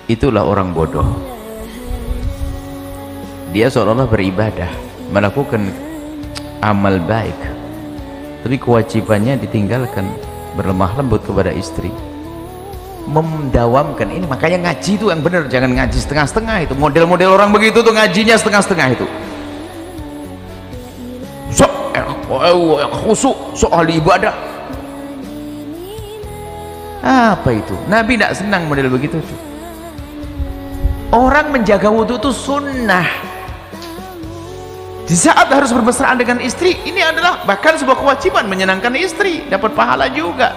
itulah orang bodoh. Dia seolah-olah beribadah, melakukan amal baik, tapi kewajibannya ditinggalkan, berlemah lembut kepada istri, mendawamkan ini. Makanya ngaji itu yang benar, jangan ngaji setengah-setengah. Itu model-model orang begitu tuh, ngajinya setengah-setengah itu. Khusuk, soal ibadah. Apa itu? Nabi tidak senang model begitu tuh. Orang menjaga wudhu itu sunnah. Di saat harus bermesraan dengan istri, ini adalah bahkan sebuah kewajiban, menyenangkan istri, dapat pahala juga.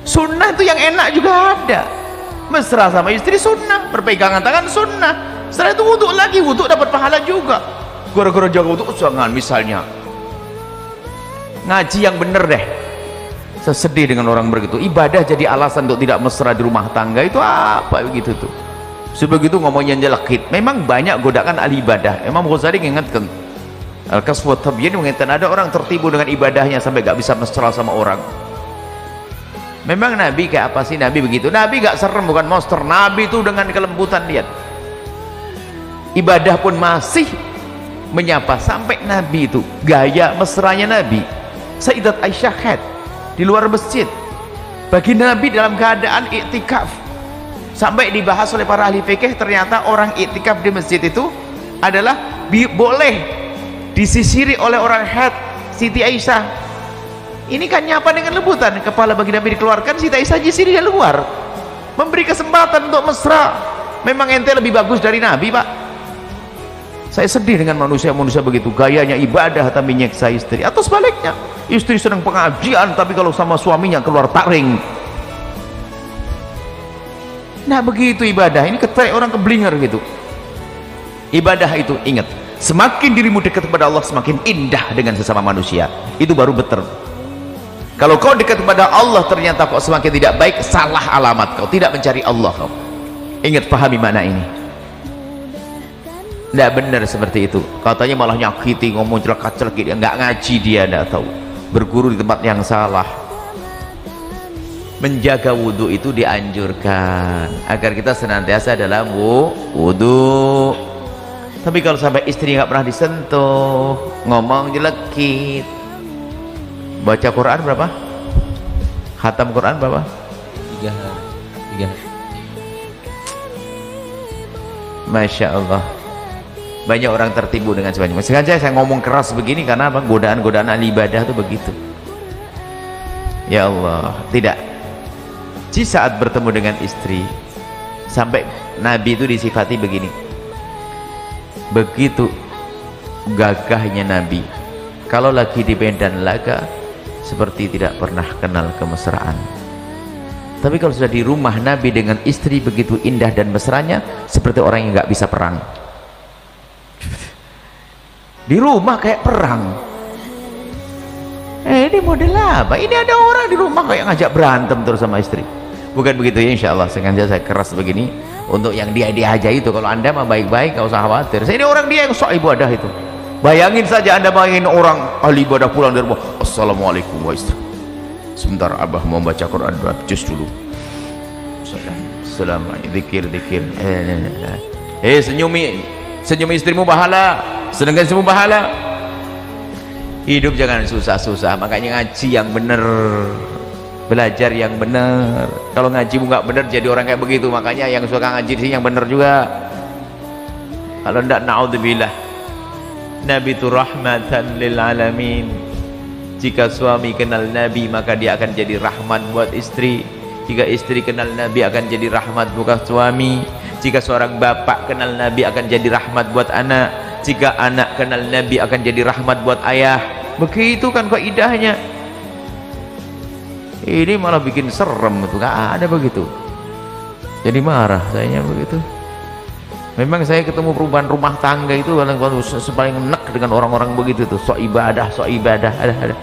Sunnah itu yang enak juga ada. Mesra sama istri sunnah, berpegangan tangan sunnah. Setelah itu wudhu lagi, wudhu dapat pahala juga. Gara-gara jaga wudhu, jangan misalnya ngaji yang bener deh. Saya sedih dengan orang begitu. Ibadah jadi alasan untuk tidak mesra di rumah tangga, itu apa begitu tuh? Sebegitu ngomongnya jelekit. Memang banyak godaan ahli ibadah. Imam Ghazali mengingatkan, Al-Kasf wa Tabyin mengingatkan, ada orang tertipu dengan ibadahnya sampai gak bisa mesra sama orang. Memang Nabi kayak apa sih? Nabi begitu. Nabi gak serem, bukan monster. Nabi itu dengan kelembutan, lihat. Ibadah pun masih menyapa. Sampai Nabi itu gaya mesranya Nabi, Sayyidat Aisyah head di luar masjid bagi Nabi dalam keadaan iktikaf, sampai dibahas oleh para ahli fikih. Ternyata orang iktikaf di masjid itu adalah boleh disisiri oleh orang head. Siti Aisyah ini kan nyapa dengan lembutan, kepala bagi Nabi dikeluarkan, Siti Aisyah disiri di luar, memberi kesempatan untuk mesra. Memang ente lebih bagus dari Nabi, Pak. Saya sedih dengan manusia-manusia begitu, gayanya ibadah tapi nyeksa istri, atau sebaliknya, istri sedang pengajian tapi kalau sama suaminya keluar taring. Nah begitu ibadah ini, ketek orang keblinger gitu. Ibadah itu, ingat, semakin dirimu dekat kepada Allah, semakin indah dengan sesama manusia. Itu baru betul. Kalau kau dekat kepada Allah ternyata kau semakin tidak baik, salah alamat, kau tidak mencari Allah kau. Ingat, pahami makna ini. Tidak benar seperti itu. Katanya malah nyakiti, ngomong celaka-celaki, dia nggak ngaji, dia tidak tahu, berguru di tempat yang salah. Menjaga wudhu itu dianjurkan agar kita senantiasa dalam wudhu. Tapi kalau sampai istri nggak pernah disentuh, ngomong jelekit. Baca Quran berapa? Khatam Quran berapa? 3 hari. Masya Allah. Banyak orang tertipu dengan sebagainya. Sengaja saya ngomong keras begini karena apa? Godaan-godaan ahli ibadah itu begitu. Ya Allah, tidak. Di saat bertemu dengan istri, sampai Nabi itu disifati begini. Begitu gagahnya Nabi, kalau lagi di medan laga seperti tidak pernah kenal kemesraan. Tapi kalau sudah di rumah, Nabi dengan istri begitu indah dan mesranya, seperti orang yang nggak bisa perang. Di rumah kayak perang. Ini model apa? Ini ada orang di rumah kayak ngajak berantem terus sama istri. Bukan begitu ya, insya Allah. Sengaja saya keras begini untuk yang dia aja itu. Kalau anda mah baik-baik, gak usah khawatir. Ini orang dia yang sok ibadah itu. Bayangin saja, anda bayangin orang ahli ibadah pulang dari rumah, assalamualaikum wa istri, sebentar abah mau baca Quran juz dulu. Assalamualaikum, zikir. Senyum istrimu pahala, sedangkan istrimu pahala. Hidup jangan susah-susah. Makanya ngaji yang bener, belajar yang bener. Kalau ngaji nggak bener jadi orang kayak begitu. Makanya yang suka ngaji sih yang bener juga. Kalau enggak, naudzubillah. Nabi itu rahmatan lil alamin. Jika suami kenal Nabi, maka dia akan jadi rahmat buat istri. Jika istri kenal Nabi, akan jadi rahmat buat suami. Jika seorang bapak kenal Nabi, akan jadi rahmat buat anak. Jika anak kenal Nabi, akan jadi rahmat buat ayah. Begitu kan kaidahnya. Ini malah bikin serem itu, nggak ada begitu. Jadi marah sayanya begitu. Memang saya ketemu perubahan rumah tangga itu paling enak dengan orang-orang begitu tuh, sok ibadah ada.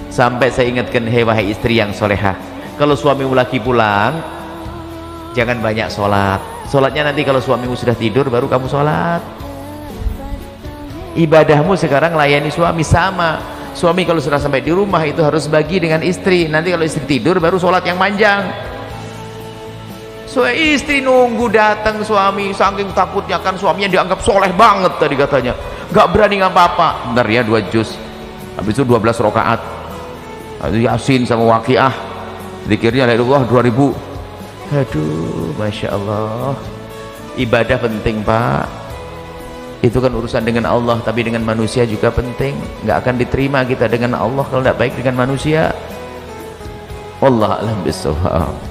Sampai saya ingatkan, hei wahai istri yang solehah, kalau suamimu lagi pulang, jangan banyak sholat. Sholatnya nanti kalau suamimu sudah tidur baru kamu sholat. Ibadahmu sekarang layani suami. Sama suami kalau sudah sampai di rumah itu harus bagi dengan istri. Nanti kalau istri tidur baru sholat yang panjang. So istri nunggu datang suami, saking takutnya kan suaminya dianggap soleh banget tadi katanya, nggak berani ngapa-apa. Bentar ya 2 juz, habis itu 12 rakaat Yasin sama Waqiah, zikirnya la ilaha illallah 2000. Aduh, Masya Allah. Ibadah penting Pak, itu kan urusan dengan Allah, tapi dengan manusia juga penting. Nggak akan diterima kita dengan Allah kalau tidak baik dengan manusia. Wallahu a'lam bishawab.